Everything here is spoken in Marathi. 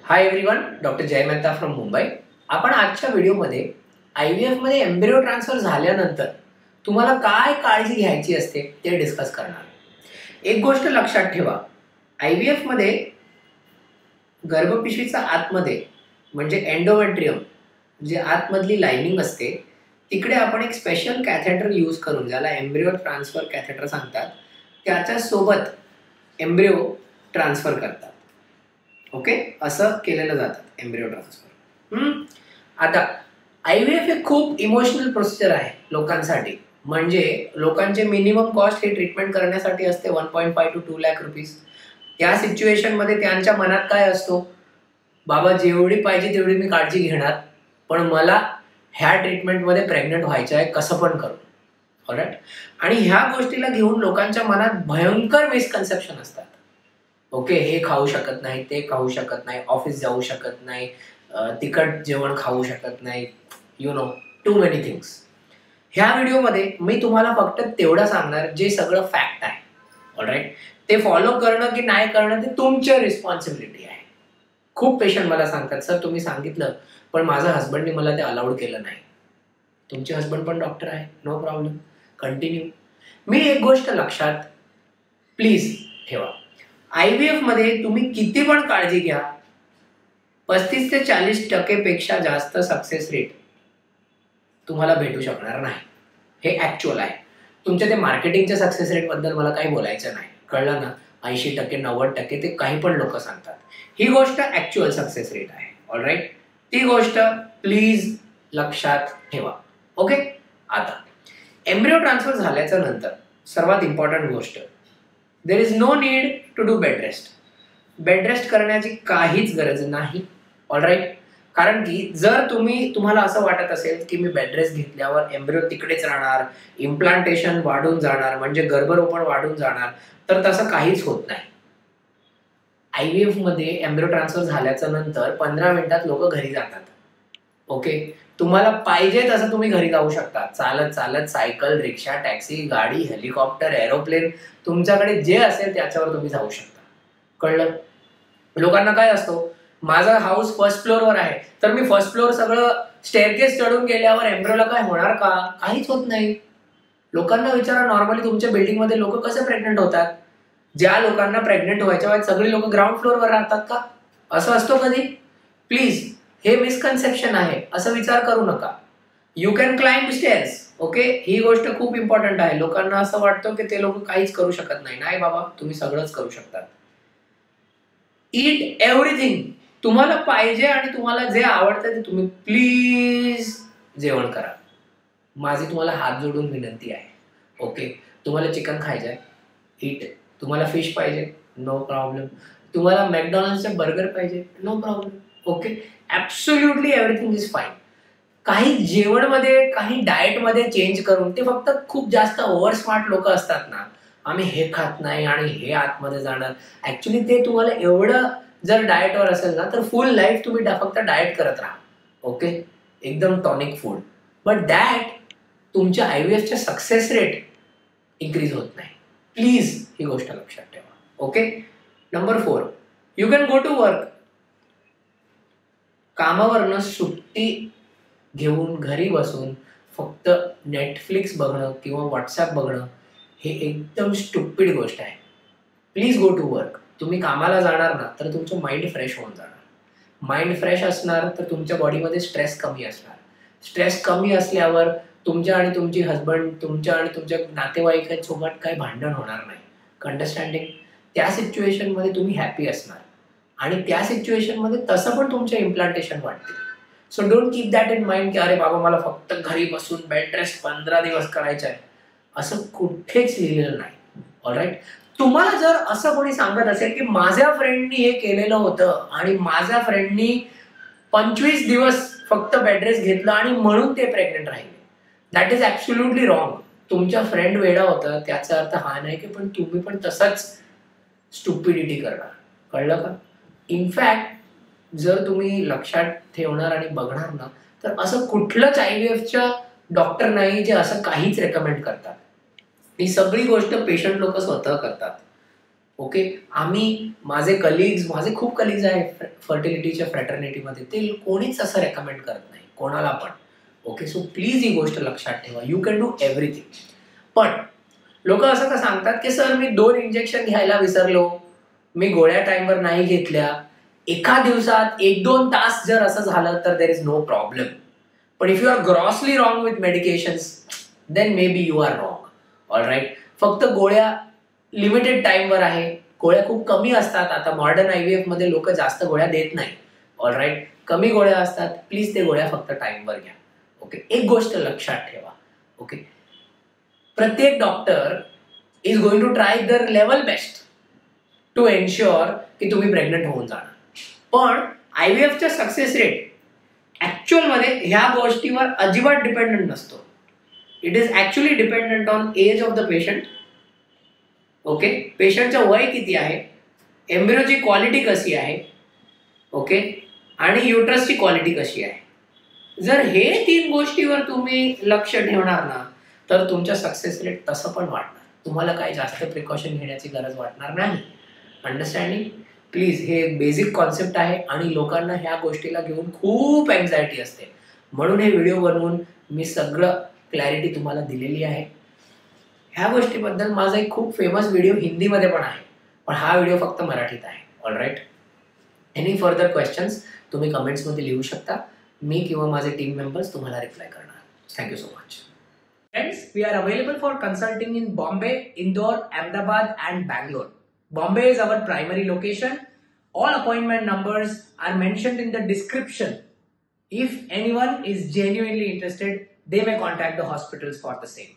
High everyone, doctor Jay Mehta from Mumbai. आपण आजच्या व्हिडिओमध्ये IVF मध्ये एम्ब्रियो ट्रान्सफर झाल्यानंतर तुम्हाला काय काळजी घ्यायची असते ते डिस्कस करणार. एक गोष्ट लक्षात ठेवा, IVF मध्ये गर्भपिशवीचा आतमध्ये म्हणजे एंडोमेट्रियम जे आतमधली लाइनिंग असते तिकडे आपण एक स्पेशल कॅथेटर यूज करून, ज्याला एम्ब्रियो ट्रान्सफर कॅथेटर सांगतात, त्याच्या सोबत एम्ब्रियो ट्रान्सफर करतात. ओके, असं केलेलं जातं एम्ब्रियो ट्रान्सफर. आता IVF हे खूप इमोशनल प्रोसिजर आहे लोकांसाठी. म्हणजे लोकांचे मिनिमम कॉस्ट हे ट्रीटमेंट करण्यासाठी असते 1.5 to 2 लाख रुपीज. त्या सिच्युएशन मध्ये त्यांच्या मनात काय असतो, बाबा जेवढी पाहिजे तेवढी मी काळजी घेणार, पण मला ह्या ट्रीटमेंटमध्ये प्रेग्नंट व्हायचं आहे, कसं पण करू. ऑलराईट. आणि ह्या गोष्टीला घेऊन लोकांच्या मनात भयंकर मिसकन्सेप्शन असतात. ओके, हे खाऊ शकत नाही, ते खाऊ शकत नाही, ऑफिस जाऊ शकत नाही, तिखट जेवण खाऊ शकत नाही, टू मेनी थिंग्स. ह्या व्हिडिओमध्ये मी तुम्हाला फक्त तेवढं सांगणार जे सगळं फॅक्ट आहे. ऑलराईट. ते फॉलो करणं की नाही करणं ते तुमची रिस्पॉन्सिबिलिटी आहे. खूप पेशंट मला सांगतात, सर तुम्ही सांगितलं पण माझ्या हस्बंडने मला ते अलाउड केलं नाही. तुमचे हस्बंड पण डॉक्टर आहे, नो प्रॉब्लेम, कंटिन्यू. मी एक गोष्ट लक्षात प्लीज ठेवा, IVF मध्ये तुम्ही किती पण काळजी घ्या, 35 ते 40% पेक्षा जास्त सक्सेस रेट तुम्हाला भेटू शकणार नाही. हे ऍक्च्युअल आहे. तुमच्या ते मार्केटिंगच्या सक्सेस रेट बद्दल मला काही बोलायचं नाही, कळलं ना. 80%, 90% ते काही पण लोक सांगतात. ही गोष्ट ऍक्च्युअल सक्सेस रेट आहे. ऑलराईट. ती गोष्ट प्लीज लक्षात ठेवा. ओके. आता एम्ब्रियो ट्रान्सफर झाल्याच्या नंतर सर्वात इम्पॉर्टंट गोष्ट, there is no need to do bed rest. Bed rest करण्याची काहीच गरज नाही. ऑलराईट. कारण की जर तुम्हाला असं वाटत असेल की मी बेड रेस्ट घेतल्यावर एम्ब्रियो तिकडेच राहणार, इम्प्लांटेशन वाढून जाणार, म्हणजे गर्भरोपण वाढून जाणार, तर तसं काहीच होत नाही. IVF मध्ये एम्ब्रियो ट्रान्सफर झाल्याच्या नंतर 15 मिनिटात लोक घरी जातात. ओके. तुम्हाला पाहिजे तसं तुम्ही घरी जाऊ शकता, चालत चालत, सायकल, रिक्षा, टॅक्सी, गाडी, हेलिकॉप्टर, एरोप्लेन, तुमच्याकडे जे असेल त्याच्यावर तुम्ही जाऊ शकता. कळलं. लोकांना काय असतो, माझा हाऊस फर्स्ट फ्लोअरवर आहे तर मी फर्स्ट फ्लोअर सगळं स्टेअरकेस चढून गेल्यावर एम्ब्रियोला काय होणार का? काहीच होत नाही. लोकांना विचारा, नॉर्मली तुमच्या बिल्डिंग मध्ये लोक कसे प्रेग्नंट होतात? ज्या लोकांना प्रेग्नंट व्हायच्या वेळेस सगळी लोक ग्राउंड फ्लोअरवर राहतात का? असं असतो कधी? प्लीज, हे मिसकन्सेप्शन आहे, असं विचार करू नका. You can climb stairs. Okay, ही गोष्ट खूप इम्पॉर्टंट आहे. लोकांना असं वाटतं की ते लोक काहीच करू शकत नाही. नाही बाबा, तुम्ही सगळंच करू शकता. ईट एव्हरीथिंग. तुम्हाला पाहिजे आणि तुम्हाला जे आवडतं ते तुम्ही प्लीज जेवण करा. माझी तुम्हाला हात जोडून विनंती आहे. ओके. तुम्हाला चिकन खायचंय, ईट. तुम्हाला फिश पाहिजे, नो प्रॉब्लेम. तुम्हाला मॅकडॉनल्ड्सचे बर्गर पाहिजे, no problem. Okay. Absolutely everything is fine. काही जेवणमध्ये, काही डाएटमध्ये चेंज करून, ते फक्त खूप जास्त ओव्हर स्मार्ट लोक असतात ना, आम्ही हे खात नाही आणि हे आतमध्ये जाणार. ऍक्च्युली ते तुम्हाला एवढं जर डाएटवर असेल ना तर फुल लाईफ तुम्ही फक्त डाएट करत राहा. ओके. एकदम टॉनिक फूड. बट दॅट तुमच्या IVFच्या सक्सेस रेट इन्क्रीज होत नाही. प्लीज ही गोष्ट लक्षात ठेवा. Okay. Number 4, you can go to work. कामावरनं सुट्टी घेऊन घरी बसून फक्त नेटफ्लिक्स बघणं किंवा व्हॉट्सॲप बघणं हे एकदम स्टुपिड गोष्ट आहे. Please go to work. तुम्ही कामाला जाणार ना तर तुमचं माइंड फ्रेश होऊन जाणार. माइंड फ्रेश असणार तर तुमच्या बॉडीमध्ये स्ट्रेस कमी असणार. स्ट्रेस कमी असल्यावर तुमच्या आणि तुमची हस्बंड, तुमच्या आणि तुमच्या नातेवाईकांसोबत काही भांडण होणार नाही. अंडरस्टँडिंग. त्या सिच्युएशनमध्ये तुम्ही हॅपी असणार आणि त्या सिच्युएशनमध्ये तसं पण तुमचे इम्प्लांटेशन वाढते. So don't keep that in mind की अरे बाबा मला फक्त घरी बसून बेड रेस्ट 15 दिवस करायचं आहे. असं कुठेच लिहिलेलं नाही. ऑलराईट. तुम्हाला जर असं कोणी सांगत असेल की माझ्या फ्रेंडनी हे केलेलं होतं आणि माझ्या फ्रेंडनी 25 दिवस फक्त बेड रेस्ट घेतलं आणि म्हणून ते प्रेग्नंट राहिले, दॅट इज ऍब्सोल्युटली रॉंग. तुमच्या फ्रेंड वेडा होता त्याचा अर्थ हा नाही की पण तुम्ही पण तसंच स्टुपिडिटी करणार. कळलं का? इनफॅक्ट जर तुम्ही लक्षात ठेवणार आणि बघणार ना तर असं कुठलंच IVFच्या डॉक्टर नाही जे असं काहीच रेकमेंड करतात. ही सगळी गोष्ट पेशंट लोक स्वतः करतात. ओके, आम्ही माझे खूप कलिग्स आहेत फर्टिलिटीच्या फ्रॅटर्निटीमध्ये, ते कोणीच असं रेकमेंड करत नाही कोणाला पण. ओके, सो प्लीज ही गोष्ट लक्षात ठेवा. You can do everything. पण लोक असं का सांगतात की सर मी 2 इंजेक्शन घ्यायला विसरलो, मी गोळ्या टाइमवर नाही घेतल्या, एका दिवसात 1-2 तास जर असं झालं तर देर इज नो प्रॉब्लेम. पण if you are grossly wrong with medications then may be you are wrong. All right, फक्त गोळ्या लिमिटेड टाइमवर आहे, गोळ्या खूप कमी असतात. आता मॉडर्न IVF मध्ये लोक जास्त गोळ्या देत नाही. ऑल राईट, कमी गोळ्या असतात. प्लीज ते गोळ्या फक्त टाइमवर घ्या. ओके, एक गोष्ट लक्षात ठेवा. ओके, प्रत्येक doctor is going to try their level best to ensure की तुम्ही प्रेग्नंट होऊन जाणार. पण IVFचा सक्सेस रेट ऍक्च्युअल मध्ये ह्या गोष्टीवर अजिबात डिपेंडंट नसतो. It is actually dependent on age of the patient. Okay, पेशंटचं वय किती आहे, एम्ब्रियोची क्वालिटी कशी आहे, ओके, आणि युट्रसची क्वालिटी कशी आहे. जर हे 3 गोष्टीवर तुम्ही लक्ष ठेवणार ना तर तुमच्या सक्सेस रेट तसं पण वाढणार. तुम्हाला काही जास्त प्रिकॉशन घेण्याची गरज वाटणार नाही. अंडरस्टँडिंग? प्लीज, हे बेसिक कॉन्सेप्ट आहे आणि लोकांना ह्या गोष्टीला घेऊन खूप अँझायटी असते. म्हणून हे व्हिडिओ बनवून मी सगळं क्लॅरिटी तुम्हाला दिलेली आहे. ह्या गोष्टीबद्दल माझा एक खूप फेमस व्हिडिओ हिंदीमध्ये पण आहे, पण हा व्हिडिओ फक्त मराठीत आहे. All right, any further questions तुम्ही कमेंट्समध्ये लिहू शकता. मी किंवा माझे टीम मेंबर्स तुम्हाला रिप्लाय करणार. Thank you so much. Friends, we are available for consulting in Bombay, Indore, Ahmedabad and Bangalore. Bombay is our primary location. All appointment numbers are mentioned in the description. If anyone is genuinely interested, they may contact the hospitals for the same.